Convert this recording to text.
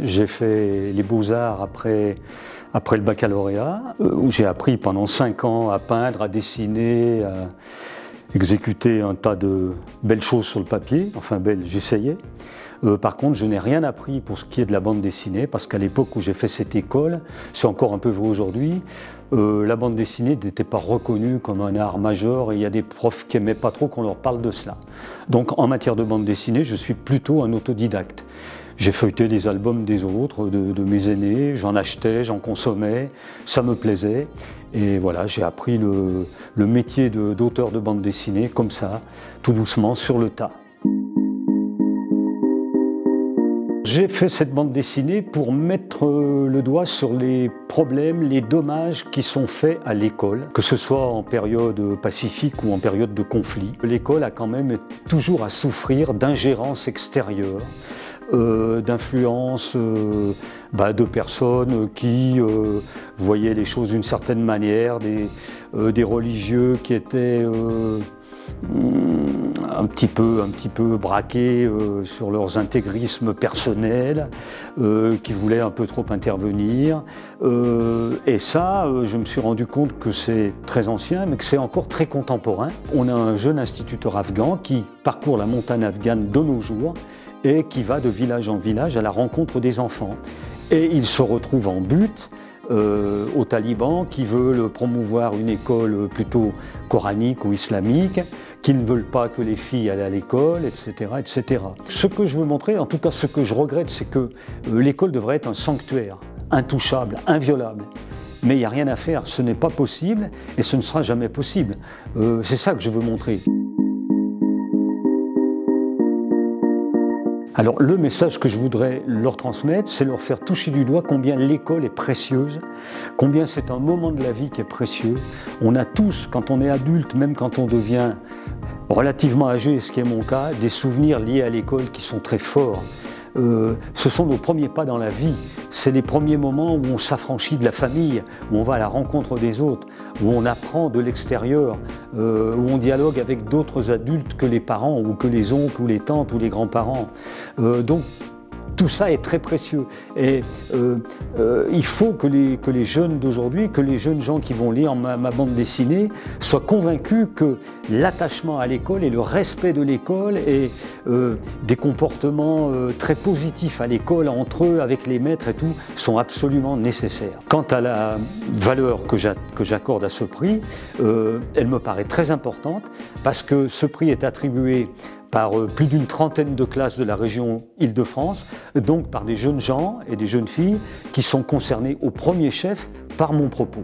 J'ai fait les beaux-arts après le baccalauréat, où j'ai appris pendant 5 ans à peindre, à dessiner, à exécuter un tas de belles choses sur le papier. Enfin belles, j'essayais. Par contre, je n'ai rien appris pour ce qui est de la bande dessinée, parce qu'à l'époque où j'ai fait cette école, c'est encore un peu vrai aujourd'hui, la bande dessinée n'était pas reconnue comme un art majeur et il y a des profs qui n'aimaient pas trop qu'on leur parle de cela. Donc en matière de bande dessinée, je suis plutôt un autodidacte. J'ai feuilleté les albums des autres, de mes aînés, j'en achetais, j'en consommais, ça me plaisait. Et voilà, j'ai appris le métier d'auteur de bande dessinée comme ça, tout doucement, sur le tas. J'ai fait cette bande dessinée pour mettre le doigt sur les problèmes, les dommages qui sont faits à l'école, que ce soit en période pacifique ou en période de conflit. L'école a quand même toujours à souffrir d'ingérences extérieures, d'influence de personnes qui voyaient les choses d'une certaine manière, des religieux qui étaient un petit peu braqués sur leurs intégrismes personnels, qui voulaient un peu trop intervenir. Et ça, je me suis rendu compte que c'est très ancien, mais que c'est encore très contemporain. On a un jeune instituteur afghan qui parcourt la montagne afghane de nos jours et qui va de village en village à la rencontre des enfants. Et il se retrouve en butte aux talibans qui veulent promouvoir une école plutôt coranique ou islamique, qui ne veulent pas que les filles aillent à l'école, etc., etc. Ce que je veux montrer, en tout cas ce que je regrette, c'est que l'école devrait être un sanctuaire, intouchable, inviolable. Mais il n'y a rien à faire, ce n'est pas possible et ce ne sera jamais possible. C'est ça que je veux montrer. Alors le message que je voudrais leur transmettre, c'est leur faire toucher du doigt combien l'école est précieuse, combien c'est un moment de la vie qui est précieux. On a tous, quand on est adulte, même quand on devient relativement âgé, ce qui est mon cas, des souvenirs liés à l'école qui sont très forts. Ce sont nos premiers pas dans la vie, c'est les premiers moments où on s'affranchit de la famille, où on va à la rencontre des autres, où on apprend de l'extérieur, où on dialogue avec d'autres adultes que les parents ou que les oncles ou les tantes ou les grands-parents. Donc tout ça est très précieux et il faut que les jeunes d'aujourd'hui, que les jeunes gens qui vont lire ma bande dessinée soient convaincus que l'attachement à l'école et le respect de l'école et des comportements très positifs à l'école, entre eux, avec les maîtres et tout, sont absolument nécessaires. Quant à la valeur que j'accorde à ce prix, elle me paraît très importante parce que ce prix est attribué par plus d'une trentaine de classes de la région Île-de-France, donc par des jeunes gens et des jeunes filles qui sont concernés au premier chef par mon propos.